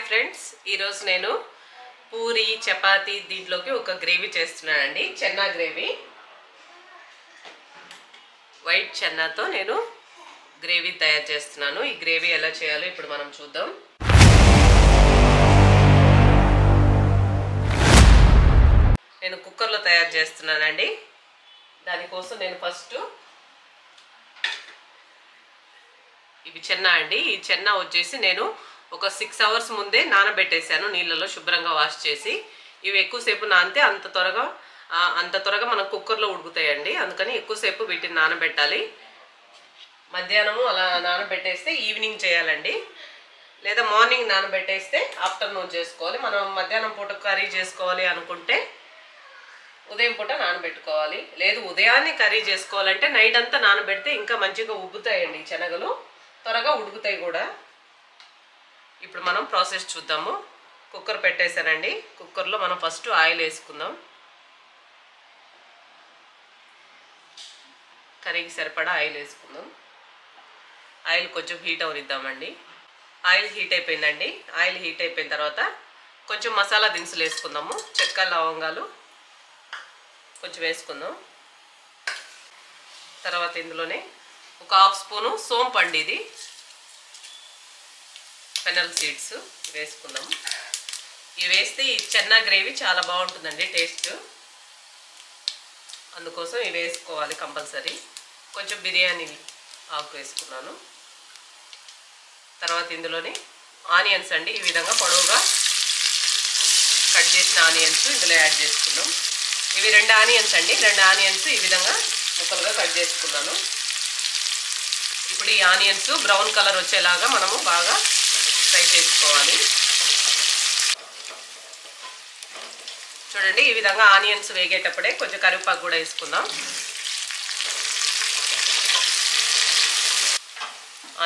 Friends, ఈరోజు నేను పూరి చపాతీ దీంట్లోకి ఒక గ్రేవీ చేస్తున్నానండి. చెన్నా గ్రేవీ, వైట్ చెన్నాతో నేను గ్రేవీ తయారు చేస్తున్నాను. ఈ గ్రేవీ ఎలా చేయాలో ఇప్పుడు మనం చూద్దాం. నేను కుక్కర్లో తయారు చేస్తున్నానండి. దానికోసం నేను ఫస్ట్ ఇవి చెన్నా అండి. ఈ చెన్నా వచ్చేసి నేను ఒక 6 hours ముందే నానబెట్టేశాను నీళ్ళలో శుభ్రంగా వాష్ చేసి. ఇవి ఎక్కువసేపు నానితే అంత త్వరగా మన కుక్కర్లో ఉడుకుతాయండి. అందుకని ఎక్కువసేపు వీటిని నానబెట్టాలి. మధ్యాహ్నము అలా నానబెట్టేస్తే ఈవినింగ్ చేయాలండి, లేదా మార్నింగ్ నానబెట్టేస్తే ఆఫ్టర్నూన్ చేసుకోవాలి. మనం మధ్యాహ్నం పూట కర్రీ చేసుకోవాలి అనుకుంటే ఉదయం పూట నానబెట్టుకోవాలి. లేదు ఉదయాన్నే కర్రీ చేసుకోవాలంటే నైట్ అంతా నానబెడితే ఇంకా మంచిగా ఉబ్బుతాయండి. శనగలు త్వరగా ఉడుకుతాయి కూడా. ఇప్పుడు మనం ప్రాసెస్ చూద్దాము. కుక్కర్ పెట్టేశానండి. కుక్కర్లో మనం ఫస్ట్ ఆయిల్ వేసుకుందాం. కర్రీకి సరిపడా ఆయిల్ వేసుకుందాం. ఆయిల్ కొంచెం హీట్ అవనిద్దామండి. ఆయిల్ హీట్ అయిపోయిందండి. ఆయిల్ హీట్ అయిపోయిన తర్వాత కొంచెం మసాలా దినుసులు వేసుకుందాము. చెక్క, లవంగాలు కొంచెం వేసుకుందాం. తర్వాత ఇందులోనే ఒక 1/2 స్పూను సోంపు అండి, ఇది ఫెనల్ సీడ్స్ వేసుకుందాం. ఇవి వేస్తే ఈ చెన్నా గ్రేవీ చాలా బాగుంటుందండి టేస్ట్. అందుకోసం ఇవి వేసుకోవాలి కంపల్సరీ. కొంచెం బిర్యానీ ఆకు వేసుకున్నాను. తర్వాత ఇందులోని ఆనియన్స్ అండి, ఈ విధంగా పొడవుగా కట్ చేసిన ఆనియన్స్ ఇందులో యాడ్ చేసుకుందాం. ఇవి 2 ఆనియన్స్ అండి. 2 ఆనియన్స్ ఈ విధంగా ముక్కలుగా కట్ చేసుకున్నాను. ఇప్పుడు ఈ ఆనియన్స్ బ్రౌన్ కలర్ వచ్చేలాగా మనము బాగా ఫ్రై చేసుకోవాలి. చూడండి, ఈ విధంగా ఆనియన్స్ వేగేటప్పుడే కొంచెం కరివేపాకు కూడా వేసుకుందాం.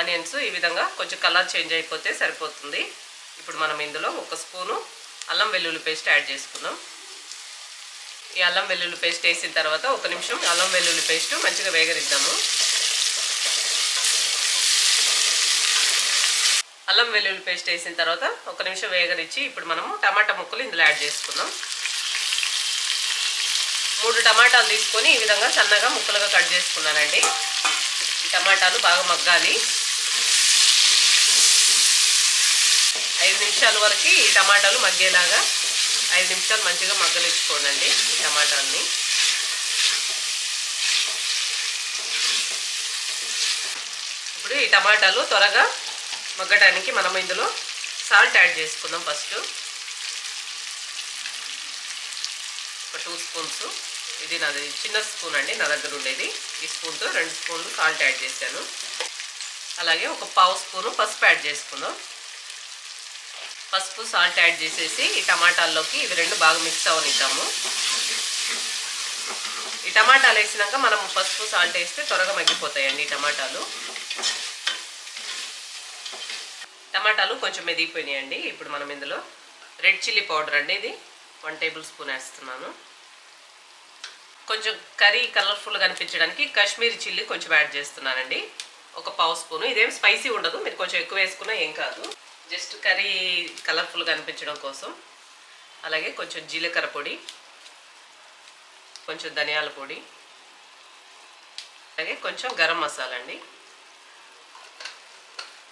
ఆనియన్స్ ఈ విధంగా కొంచెం కలర్ చేంజ్ అయిపోతే సరిపోతుంది. ఇప్పుడు మనం ఇందులో 1 స్పూను అల్లం వెల్లుల్లి పేస్ట్ యాడ్ చేసుకుందాం. ఈ అల్లం వెల్లుల్లి పేస్ట్ వేసిన తర్వాత 1 నిమిషం అల్లం వెల్లుల్లి పేస్ట్ మంచిగా వేగనిద్దాము. అల్లం వెల్లుల్లి పేస్ట్ వేసిన తర్వాత 1 నిమిషం వేగనిచ్చి ఇప్పుడు మనము టమాటా ముక్కలు ఇందులో యాడ్ చేసుకుందాం. 3 టమాటాలు తీసుకొని ఈ విధంగా సన్నగా ముక్కలుగా కట్ చేసుకున్నానండి. ఈ టమాటాలు బాగా మగ్గాలి. 5 నిమిషాల వరకు ఈ టమాటాలు మగ్గేలాగా 5 నిమిషాలు మంచిగా మగ్గనిచ్చుకోండి ఈ టమాటాలని. ఇప్పుడు ఈ టమాటాలు త్వరగా మగ్గడానికి మనం ఇందులో సాల్ట్ యాడ్ చేసుకుందాం. ఫస్ట్ ఒక 2 స్పూన్స్, ఇది నాది చిన్న స్పూన్ అండి, నా దగ్గర ఉండేది. ఈ స్పూన్తో 2 స్పూన్లు సాల్ట్ యాడ్ చేశాను. అలాగే ఒక 1/2 స్పూను పసుపు యాడ్ చేసుకుందాం. పసుపు, సాల్ట్ యాడ్ చేసేసి ఈ టమాటాల్లోకి ఇవి 2 బాగా మిక్స్ అవనిద్దాము. ఈ టమాటాలు వేసినాక మనం పసుపు, సాల్ట్ వేస్తే త్వరగా మగ్గిపోతాయండి ఈ టమాటాలు. టమాటాలు కొంచెం మెదిగిపోయినాయండి. ఇప్పుడు మనం ఇందులో రెడ్ చిల్లీ పౌడర్ అండి, ఇది 1 టేబుల్ స్పూన్ వేస్తున్నాను. కొంచెం కర్రీ కలర్ఫుల్గా అనిపించడానికి కాశ్మీరీ చిల్లీ కొంచెం యాడ్ చేస్తున్నానండి, ఒక 1/2 స్పూను. ఇదేం స్పైసీ ఉండదు, మీరు కొంచెం ఎక్కువ వేసుకున్నా ఏం కాదు, జస్ట్ కర్రీ కలర్ఫుల్గా అనిపించడం కోసం. అలాగే కొంచెం జీలకర్ర పొడి, కొంచెం ధనియాల పొడి, అలాగే కొంచెం గరం మసాలా అండి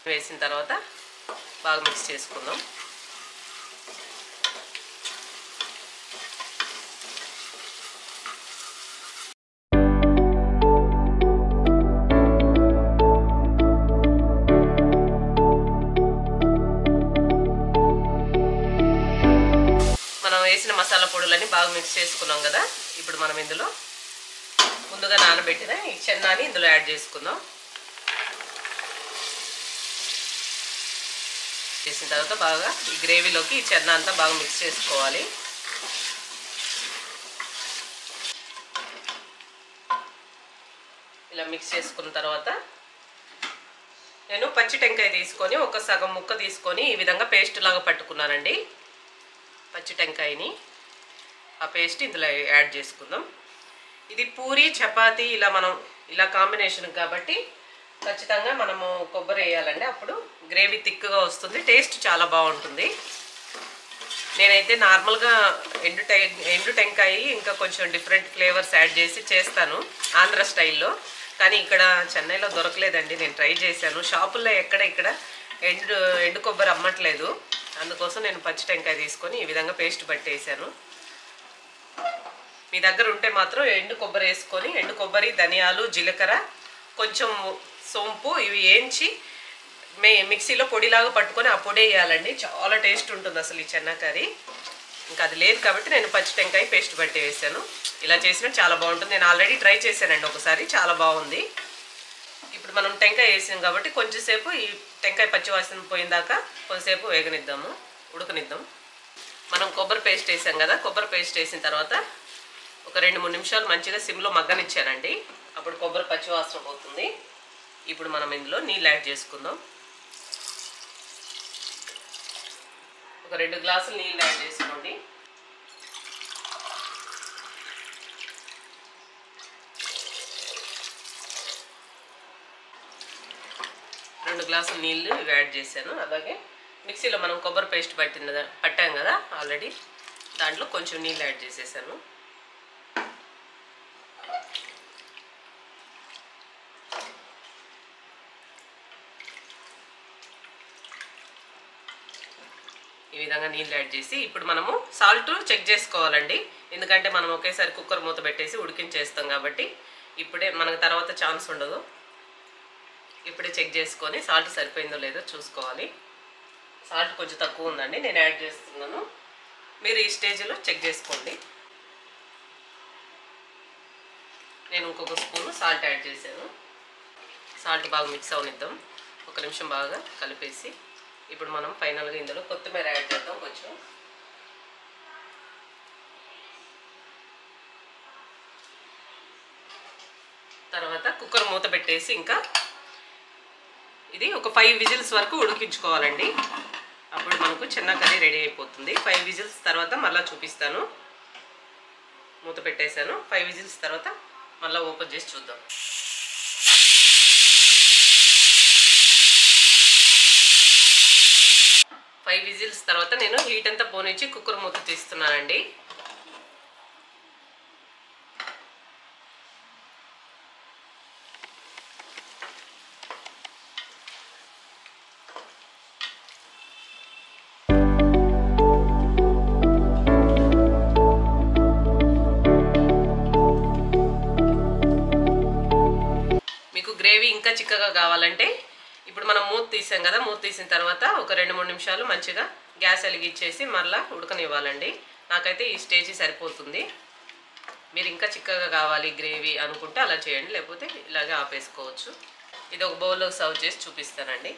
వేసిన తర్వాత బాగా మిక్స్ చేసుకుందాం. మనం వేసిన మసాలా పొడులని బాగా మిక్స్ చేసుకున్నాం కదా. ఇప్పుడు మనం ఇందులో ముందుగా నానబెట్టిన ఈ చెన్నాని ఇందులో యాడ్ చేసుకుందాం. చేసిన తర్వాత బాగా ఈ గ్రేవీలోకి ఈ చెన్నా అంతా బాగా మిక్స్ చేసుకోవాలి. ఇలా మిక్స్ చేసుకున్న తర్వాత నేను పచ్చి టెంకాయ తీసుకొని ఒక సగం ముక్క తీసుకొని ఈ విధంగా పేస్ట్ లాగా పట్టుకున్నానండి. పచ్చి టెంకాయని ఆ పేస్ట్ ఇందులో యాడ్ చేసుకుందాం. ఇది పూరి చపాతీ ఇలా మనం ఇలా కాంబినేషన్ కాబట్టి ఖచ్చితంగా మనము కొబ్బరి వేయాలండి, అప్పుడు గ్రేవీ థిక్గా వస్తుంది, టేస్ట్ చాలా బాగుంటుంది. నేనైతే నార్మల్గా ఎండు టెంకాయ ఇంకా కొంచెం డిఫరెంట్ ఫ్లేవర్స్ యాడ్ చేసి చేస్తాను ఆంధ్ర స్టైల్లో. కానీ ఇక్కడ చెన్నైలో దొరకలేదండి, నేను ట్రై చేశాను. షాపుల్లో ఇక్కడ ఎండు కొబ్బరి అమ్మట్లేదు, అందుకోసం నేను పచ్చి టెంకాయ తీసుకొని ఈ విధంగా పేస్ట్ పట్టేసాను. మీ దగ్గర ఉంటే మాత్రం ఎండు కొబ్బరి వేసుకొని, ఎండు కొబ్బరి, ధనియాలు, జీలకర్ర, కొంచెం సోంపు ఇవి వేయించి మిక్సీలో పొడిలాగా పట్టుకొని ఆ పొడి వేయాలండి. చాలా టేస్ట్ ఉంటుంది అసలు ఈ చెన్నా కర్రీ. ఇంకా అది లేదు కాబట్టి నేను పచ్చి టెంకాయ పేస్ట్ పట్టి వేసాను. ఇలా చేసినా చాలా బాగుంటుంది. నేను ఆల్రెడీ ట్రై చేశానండి ఒకసారి, చాలా బాగుంది. ఇప్పుడు మనం టెంకాయ వేసాం కాబట్టి కొంచెంసేపు ఈ టెంకాయ పచ్చివాసన పోయిందాకా కొంచెంసేపు వేగనిద్దాము, ఉడకనిద్దాం. మనం కొబ్బరి పేస్ట్ వేసాం కదా, కొబ్బరి పేస్ట్ వేసిన తర్వాత ఒక 2-3 నిమిషాలు మంచిగా సిమ్లో మగ్గనిచ్చానండి. అప్పుడు కొబ్బరి పచ్చివాసన పోతుంది. ఇప్పుడు మనం ఇందులో నీళ్ళు యాడ్ చేసుకుందాం. ఒక 2 గ్లాసులు నీళ్ళు యాడ్ చేసుకోండి. రెండు గ్లాసులు నీళ్ళు యాడ్ చేశాను. అలాగే మిక్సీలో మనం కొబ్బరి పేస్ట్ పట్టాం కదా ఆల్రెడీ, దాంట్లో కొంచెం నీళ్ళు యాడ్ చేసేసాను. ఈ విధంగా నీళ్ళు యాడ్ చేసి ఇప్పుడు మనము సాల్ట్ చెక్ చేసుకోవాలండి. ఎందుకంటే మనం ఒకేసారి కుక్కర్ మూత పెట్టేసి ఉడికించేస్తాం కాబట్టి ఇప్పుడే మనకు తర్వాత ఛాన్స్ ఉండదు. ఇప్పుడే చెక్ చేసుకొని సాల్ట్ సరిపోయిందో లేదో చూసుకోవాలి. సాల్ట్ కొంచెం తక్కువ ఉందండి, నేను యాడ్ చేస్తున్నాను. మీరు ఈ స్టేజ్లో చెక్ చేసుకోండి. నేను ఇంకొక స్పూన్ సాల్ట్ యాడ్ చేశాను. సాల్ట్ బాగా మిక్స్ అవనిద్దాం. 1 నిమిషం బాగా కలిపేసి ఇప్పుడు మనం ఫైనల్గా ఇందులో కొత్తిమీర యాడ్ చేద్దాం కొంచెం. తర్వాత కుక్కర్ మూత పెట్టేసి ఇంకా ఇది ఒక 5 విజిల్స్ వరకు ఉడికించుకోవాలండి. అప్పుడు మనకు చెన్నా కర్రీ రెడీ అయిపోతుంది. 5 విజిల్స్ తర్వాత మళ్ళీ చూపిస్తాను. మూత పెట్టేశాను. 5 విజిల్స్ తర్వాత మళ్ళీ ఓపెన్ చేసి చూద్దాం. 5 విజిల్స్ తర్వాత నేను హీట్ అంతా పోనిచ్చి కుక్కర్ మూత తీస్తున్నానండి. మీకు గ్రేవీ ఇంకా చిక్కగా కావాలంటే ఇప్పుడు మనం మూత తీసాం కదా, మూత తీసిన తర్వాత ఒక 2-3 నిమిషాలు మంచిగా గ్యాస్ వెలిగించేసి మళ్ళీ ఉడకనివ్వాలండి. నాకైతే ఈ స్టేజ్ సరిపోతుంది. మీరు ఇంకా చిక్కగా కావాలి గ్రేవీ అనుకుంటే అలా చేయండి, లేకపోతే ఇలాగే ఆపేసుకోవచ్చు. ఇది ఒక బౌల్లో సర్వ్ చేసి చూపిస్తానండి.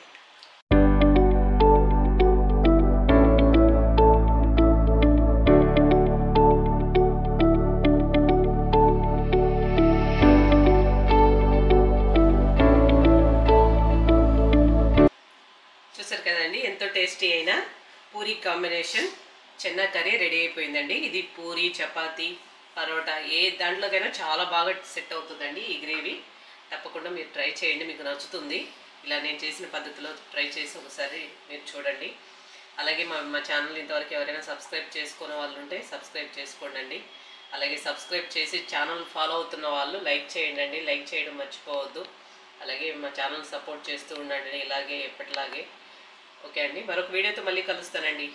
చూసారు కదండి, ఎంతో టేస్టీ అయిన Puri combination Chenna curry ready అయిపోయిందండి. ఇది పూరీ, చపాతీ, పరోటా ఏ దాంట్లోకైనా చాలా బాగా సెట్ అవుతుందండి ఈ గ్రేవీ. తప్పకుండా మీరు ట్రై చేయండి, మీకు నచ్చుతుంది. ఇలా నేను చేసిన పద్ధతిలో ట్రై చేసి ఒకసారి మీరు చూడండి. అలాగే మా ఛానల్ ఇంతవరకు ఎవరైనా సబ్స్క్రైబ్ చేసుకునే వాళ్ళు ఉంటే సబ్స్క్రైబ్ చేసుకోండి. అలాగే సబ్స్క్రైబ్ చేసి ఛానల్ ఫాలో అవుతున్న వాళ్ళు లైక్ చేయండి, లైక్ చేయడం మర్చిపోవద్దు. అలాగే మా ఛానల్ సపోర్ట్ చేస్తూ ఉండండి ఇలాగే ఎప్పటిలాగే. ఓకే అండి, మరొక వీడియోతో మళ్ళీ కలుస్తానండి.